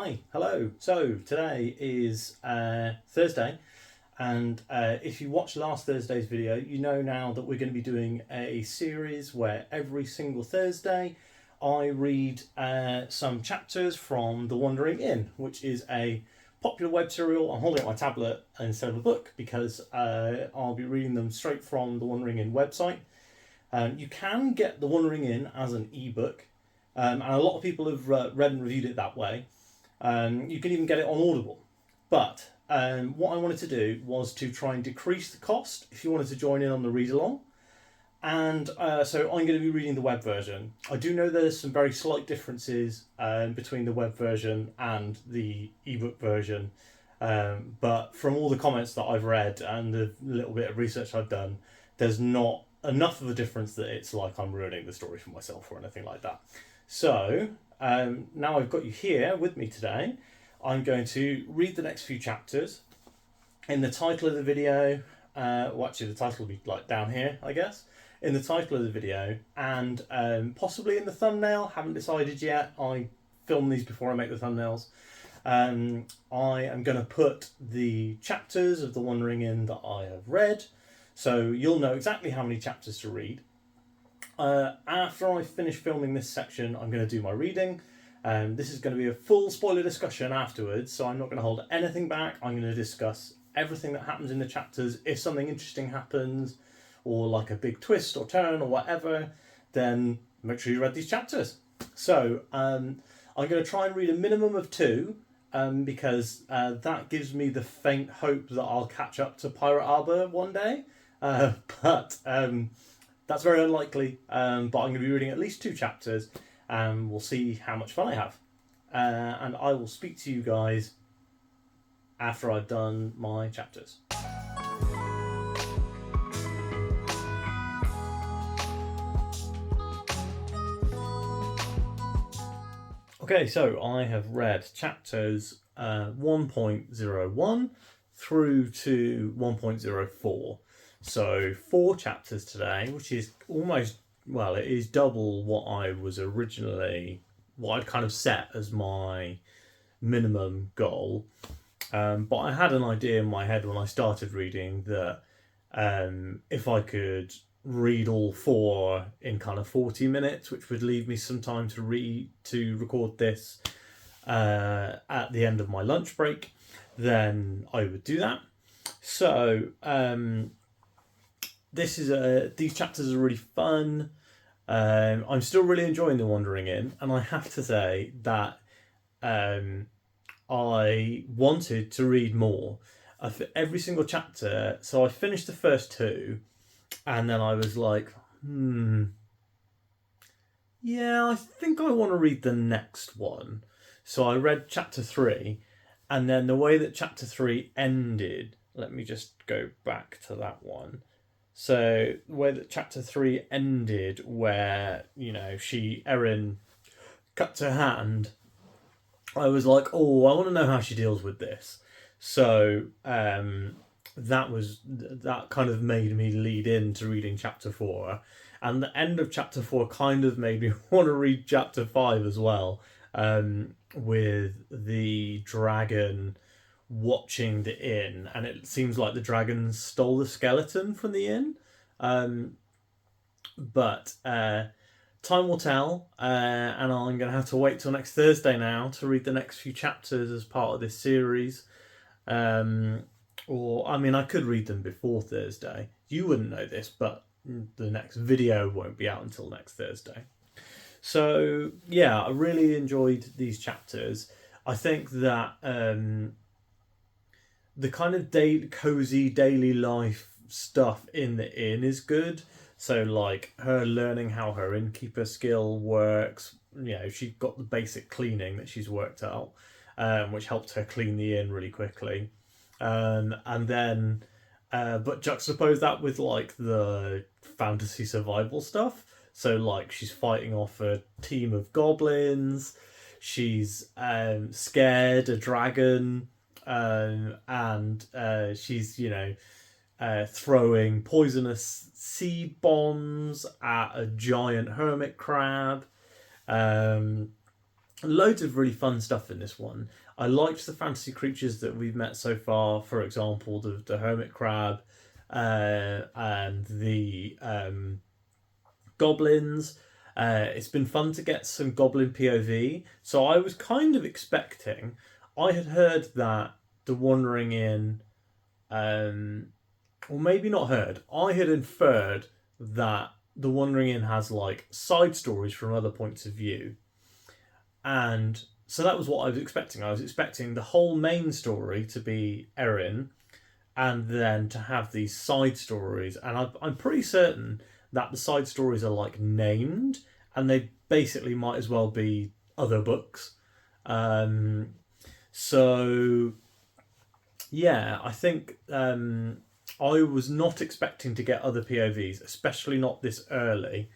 Hi, hello. So today is Thursday, and if you watched last Thursday's video, you know now that we're going to be doing a series where every single Thursday I read some chapters from The Wandering Inn, which is a popular web serial. I'm holding up my tablet instead of a book because I'll be reading them straight from The Wandering Inn website. You can get The Wandering Inn as an ebook, and a lot of people have read and reviewed it that way. You can even get it on Audible. But what I wanted to do was to try and decrease the cost if you wanted to join in on the read along. And so I'm going to be reading the web version. I do know there's some very slight differences between the web version and the ebook version. But from all the comments that I've read and the little bit of research I've done, there's not enough of a difference that it's like I'm ruining the story for myself or anything like that. So now I've got you here with me today, I'm going to read the next few chapters. In the title of the video, well actually the title will be like down here, I guess. In the title of the video and possibly in the thumbnail, haven't decided yet. I film these before I make the thumbnails. I am going to put the chapters of The Wandering Inn that I have read, so you'll know exactly how many chapters to read. After I finish filming this section, I'm going to do my reading. This is going to be a full spoiler discussion afterwards, so I'm not going to hold anything back. I'm going to discuss everything that happens in the chapters. If something interesting happens, or like a big twist or turn or whatever, then make sure you read these chapters. So I'm going to try and read a minimum of 2, because that gives me the faint hope that I'll catch up to Pirate Arbor one day. But that's very unlikely, but I'm going to be reading at least 2 chapters, and we'll see how much fun I have. And I will speak to you guys after I've done my chapters. Okay, so I have read chapters 1.01 through to 1.04. So 4 chapters today, which is almost, well, it is double what I was originally, what I'd kind of set as my minimum goal. But I had an idea in my head when I started reading that if I could read all 4 in kind of 40 minutes, which would leave me some time to record this at the end of my lunch break, then I would do that. So these chapters are really fun. I'm still really enjoying The Wandering Inn, and I have to say that I wanted to read more. Every single chapter, so I finished the first 2, and then I was like, yeah, I think I want to read the next one. So I read chapter 3, and then the way that chapter 3 ended, let me just go back to that one. So the way that chapter 3 ended, where, you know, Erin cuts her hand, I was like, oh, I want to know how she deals with this. So that kind of made me lead into reading chapter 4, and the end of chapter 4 kind of made me want to read chapter 5 as well, with the dragon watching the inn, and it seems like the dragon stole the skeleton from the inn, but time will tell, and I'm going to have to wait till next Thursday now to read the next few chapters as part of this series. Or, I mean, I could read them before Thursday. You wouldn't know this, but the next video won't be out until next Thursday. So, yeah, I really enjoyed these chapters. I think that the kind of cozy daily life stuff in the inn is good. So, like, her learning how her innkeeper skill works. You know, she got the basic cleaning that she's worked out, which helped her clean the inn really quickly. And then, but juxtapose that with, like, the fantasy survival stuff. So, like, she's fighting off a team of goblins. She's scared a dragon. And she's, you know, throwing poisonous seed bombs at a giant hermit crab. And loads of really fun stuff in this one. I liked the fantasy creatures that we've met so far. For example, the hermit crab, and the goblins. It's been fun to get some goblin POV. So I was kind of expecting. I had heard that the Wandering Inn, or maybe not heard. I had inferred that the Wandering Inn has like side stories from other points of view, and so that was what I was expecting. I was expecting the whole main story to be Erin, and then to have these side stories. And I'm pretty certain that the side stories are like named, and they basically might as well be other books. So yeah, I think I was not expecting to get other POVs, especially not this early.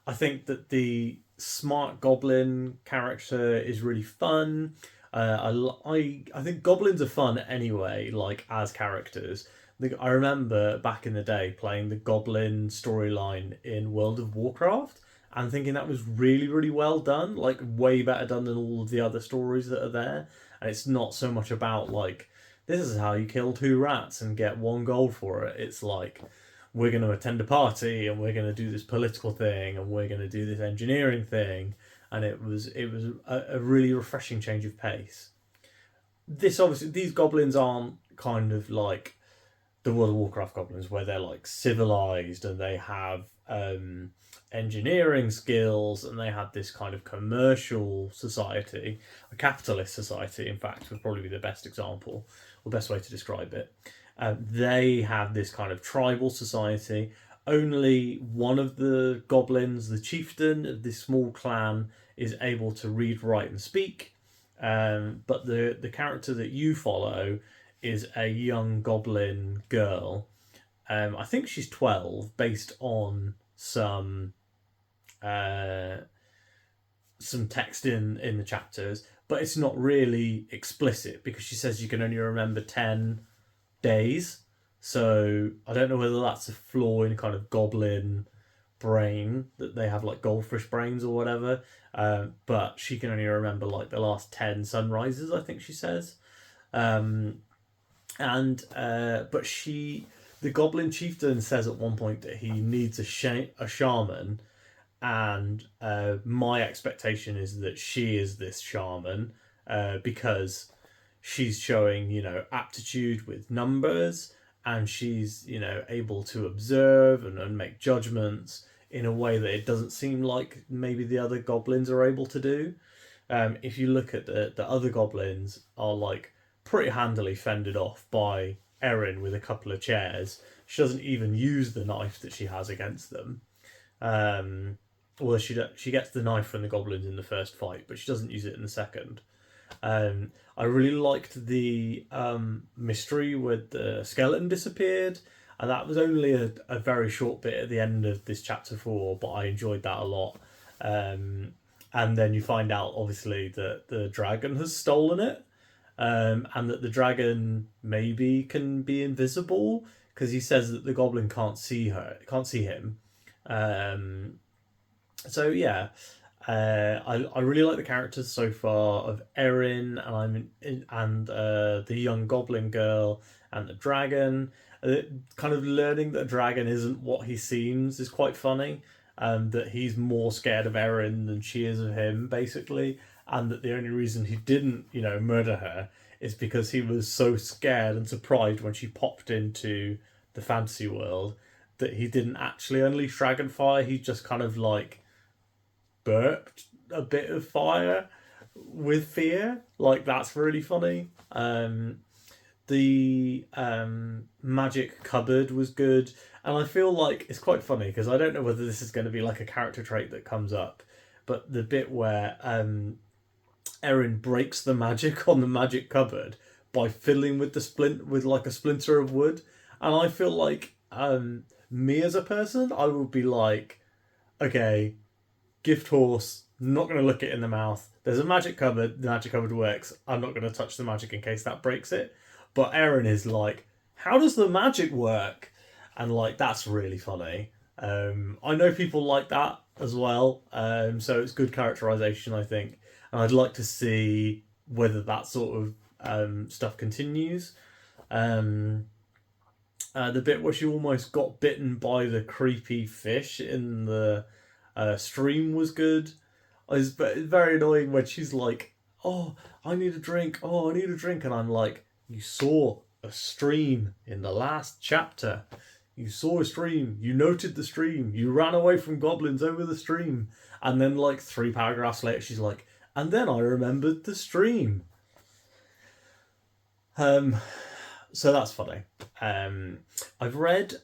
I think that the smart goblin character is really fun. I think goblins are fun anyway, like as characters. I remember back in the day playing the goblin storyline in World of Warcraft and thinking that was really, really well done, like way better done than all of the other stories that are there. And it's not so much about like, this is how you kill 2 rats and get 1 gold for it. It's like, we're going to attend a party and we're going to do this political thing and we're going to do this engineering thing, and it was a really refreshing change of pace. This obviously, these goblins aren't kind of like the World of Warcraft goblins where they're like civilized and they have engineering skills and they have this kind of commercial society, a capitalist society in fact would probably be the best example or best way to describe it. They have this kind of tribal society. Only one of the goblins, the chieftain of this small clan, is able to read, write, and speak. But the character that you follow is a young goblin girl. I think she's 12, based on some text in the chapters, but it's not really explicit because she says you can only remember 10 days. So I don't know whether that's a flaw in kind of goblin brain, that they have like goldfish brains or whatever. But she can only remember like the last 10 sunrises, I think she says. But the goblin chieftain says at one point that he needs a shaman, and my expectation is that she is this shaman, because she's showing, aptitude with numbers, and she's, able to observe and make judgments in a way that it doesn't seem like maybe the other goblins are able to do. If you look at the other goblins are like pretty handily fended off by Erin with a couple of chairs. She doesn't even use the knife that she has against them. Although she gets the knife from the goblins in the first fight, but she doesn't use it in the second. I really liked the mystery where the skeleton disappeared, and that was only a very short bit at the end of this chapter 4, but I enjoyed that a lot. And then you find out, obviously, that the dragon has stolen it, and that the dragon maybe can be invisible, because he says that the goblin can't see him. So yeah, I really like the characters so far of Erin and the young goblin girl and the dragon. Kind of learning that dragon isn't what he seems is quite funny. That he's more scared of Erin than she is of him, basically, and that the only reason he didn't, murder her is because he was so scared and surprised when she popped into the fantasy world that he didn't actually unleash dragon fire. He just kind of like burped a bit of fire with fear. Like, that's really funny. The magic cupboard was good, and I feel like it's quite funny because I don't know whether this is going to be like a character trait that comes up, but the bit where Erin breaks the magic on the magic cupboard by fiddling with with like a splinter of wood, and I feel like me as a person, I would be like, okay, gift horse, not going to look it in the mouth. There's a magic cupboard. The magic cupboard works. I'm not going to touch the magic in case that breaks it. But Erin is like, how does the magic work? And like, that's really funny. I know people like that as well. So it's good characterization, I think. and I'd like to see whether that sort of stuff continues. The bit where she almost got bitten by the creepy fish in the stream was good. It's very annoying when she's like, "Oh, I need a drink. Oh, I need a drink," and I'm like, "You saw a stream in the last chapter. You saw a stream. You noted the stream. You ran away from goblins over the stream." And then, like 3 paragraphs later, she's like, "And then I remembered the stream." Um, so that's funny. I've read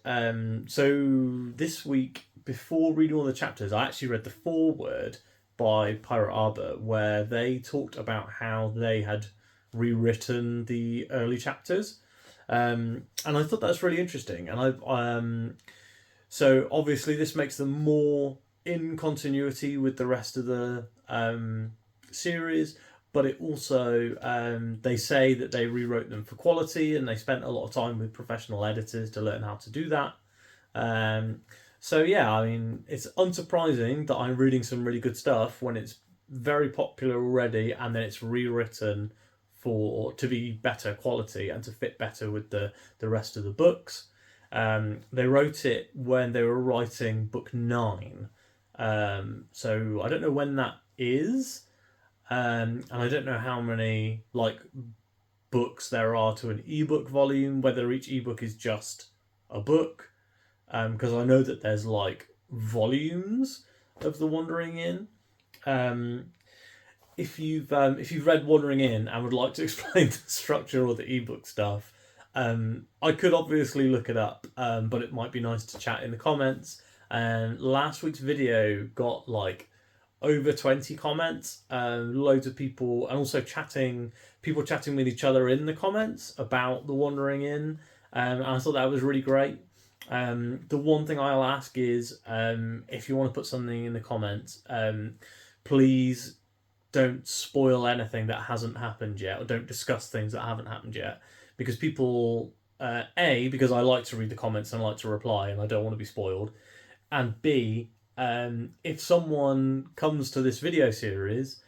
so this week, before reading all the chapters, I actually read the foreword by Pirate Arbor, where they talked about how they had rewritten the early chapters, and I thought that's really interesting. And so obviously this makes them more in continuity with the rest of the series, but it also they say that they rewrote them for quality, and they spent a lot of time with professional editors to learn how to do that. So yeah, I mean, it's unsurprising that I'm reading some really good stuff when it's very popular already, and then it's rewritten to be better quality and to fit better with the rest of the books. They wrote it when they were writing book 9, so I don't know when that is. And I don't know how many like books there are to an ebook volume, whether each ebook is just a book, because I know that there's like volumes of the Wandering Inn. If you've read Wandering Inn and would like to explain the structure or the ebook stuff, I could obviously look it up, but it might be nice to chat in the comments. And last week's video got like over 20 comments, loads of people, and also people chatting with each other in the comments about the Wandering Inn, and I thought that was really great. The one thing I'll ask is, if you want to put something in the comments, please don't spoil anything that hasn't happened yet, or don't discuss things that haven't happened yet, because people, because I like to read the comments and I like to reply, and I don't want to be spoiled, and B, if someone comes to this video series,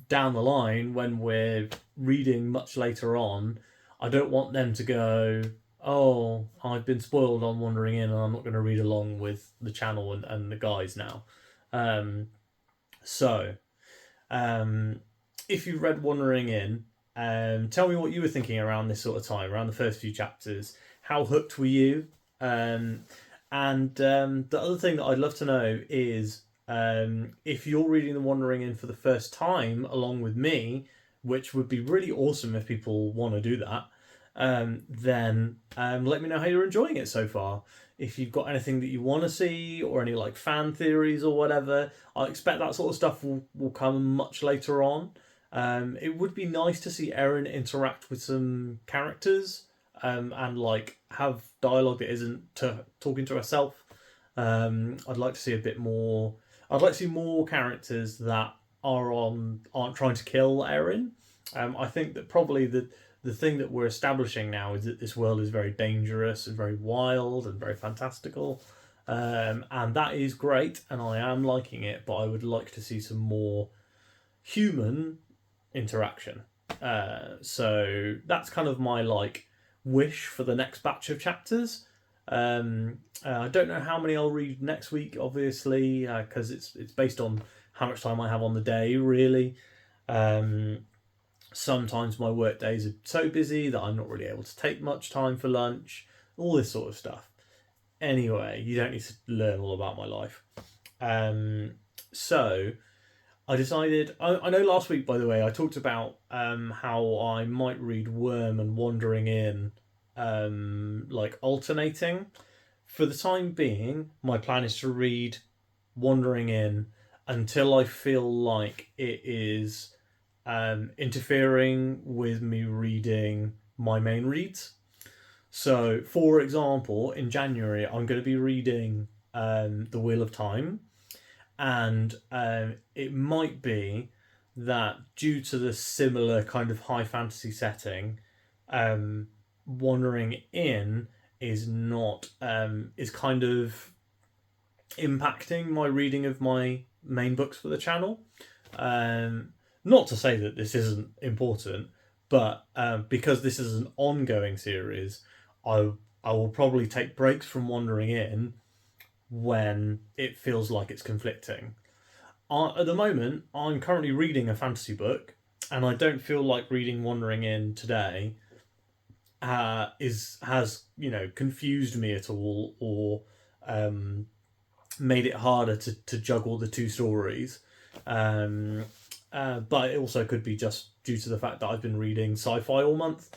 down the line when we're reading much later on, I don't want them to go, "Oh, I've been spoiled on Wandering Inn, and I'm not going to read along with the channel and the guys now." So, if you've read Wandering Inn, tell me what you were thinking around this sort of time, around the first few chapters. How hooked were you? And the other thing that I'd love to know is, if you're reading The Wandering Inn for the first time along with me, which would be really awesome if people want to do that, then let me know how you're enjoying it so far. If you've got anything that you want to see, or any like fan theories or whatever, I expect that sort of stuff will come much later on. It would be nice to see Erin interact with some characters, and like have dialogue that isn't talking to herself. I'd like to see a bit more. I'd like to see more characters that aren't trying to kill Erin. I think that probably the thing that we're establishing now is that this world is very dangerous and very wild and very fantastical, and that is great, and I am liking it. But I would like to see some more human interaction. So that's kind of my like wish for the next batch of chapters. I don't know how many I'll read next week, obviously, because it's based on how much time I have on the day, really. Sometimes my work days are so busy that I'm not really able to take much time for lunch, all this sort of stuff. Anyway, you don't need to learn all about my life. So I decided. I know last week, by the way, I talked about how I might read Worm and Wandering Inn, like alternating. For the time being, my plan is to read Wandering Inn until I feel like it is interfering with me reading my main reads. So, for example, in January, I'm going to be reading The Wheel of Time, and it might be that due to the similar kind of high fantasy setting, Wandering Inn is not is kind of impacting my reading of my main books for the channel. Not to say that this isn't important, but because this is an ongoing series, I will probably take breaks from Wandering In when it feels like it's conflicting. At the moment, I'm currently reading a fantasy book, and I don't feel like reading Wandering In today has confused me at all, or made it harder to juggle the two stories. But it also could be just due to the fact that I've been reading sci-fi all month,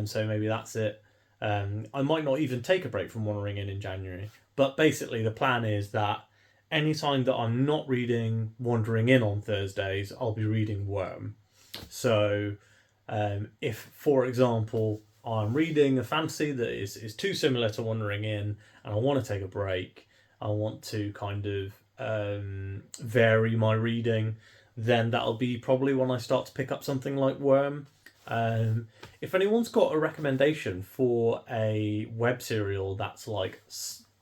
so maybe that's it. I might not even take a break from Wandering In January, but basically the plan is that anytime that I'm not reading Wandering In on Thursdays, I'll be reading Worm. So if, for example, I'm reading a fantasy that is too similar to Wandering In and I want to take a break, I want to kind of vary my reading, then that'll be probably when I start to pick up something like Worm. If anyone's got a recommendation for a web serial that's like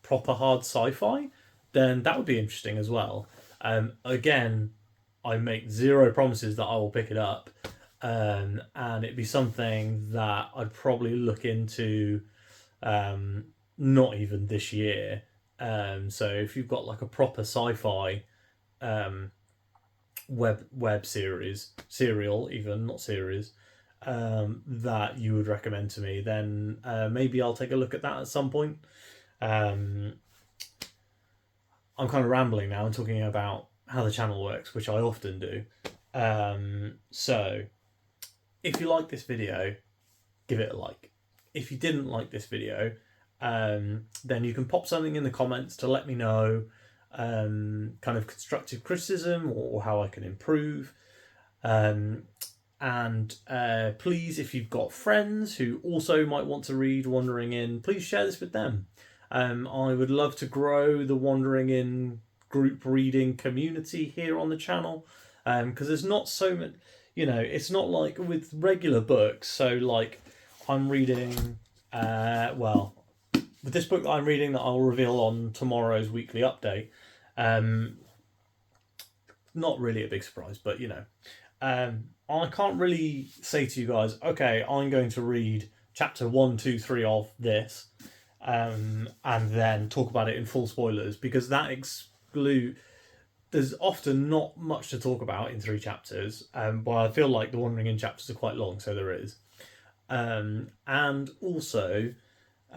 proper hard sci-fi, then that would be interesting as well. Again, I make zero promises that I will pick it up, and it'd be something that I'd probably look into, not even this year. So if you've got like a proper sci-fi web series, serial even, not series, that you would recommend to me, then maybe I'll take a look at that at some point. I'm kind of rambling now and talking about how the channel works, which I often do. So if you like this video, give it a like. If you didn't like this video, then you can pop something in the comments to let me know, kind of constructive criticism or how I can improve. And please, if you've got friends who also might want to read Wandering In, please share this with them. I would love to grow the Wandering In group reading community here on the channel, because there's not so much, it's not like with regular books. So like I'm reading, with this book that I'm reading that I'll reveal on tomorrow's weekly update, not really a big surprise, but I can't really say to you guys, okay, I'm going to read chapter 1, 2, 3 of this, and then talk about it in full spoilers, because that there's often not much to talk about in 3 chapters, but I feel like the Wandering In chapters are quite long, so there is. And also,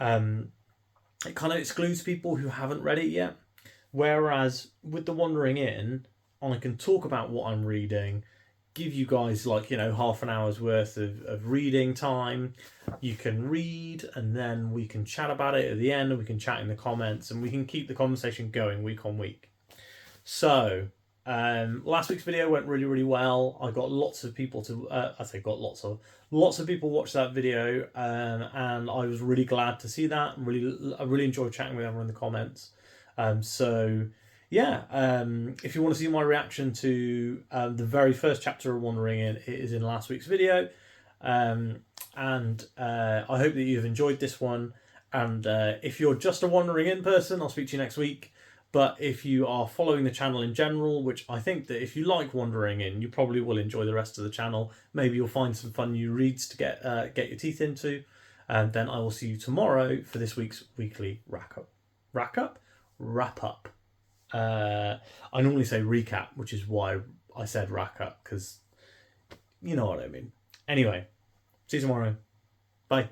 it kind of excludes people who haven't read it yet, whereas with the Wandering In, I can talk about what I'm reading, give you guys half an hour's worth of reading time. You can read, and then we can chat about it at the end, and we can chat in the comments, and we can keep the conversation going week on week. So last week's video went really, really well. I got lots of people to lots of people watched that video, and I was really glad to see that. I really enjoyed chatting with everyone in the comments. If you want to see my reaction to the very first chapter of Wandering In, it is in last week's video. I hope that you've enjoyed this one. And if you're just a Wandering In person, I'll speak to you next week. But if you are following the channel in general, which I think that if you like Wandering In, you probably will enjoy the rest of the channel. Maybe you'll find some fun new reads to get your teeth into. And then I will see you tomorrow for this week's weekly wrap up. I normally say recap, which is why I said rack up, because you know what I mean. Anyway, see you tomorrow. Bye.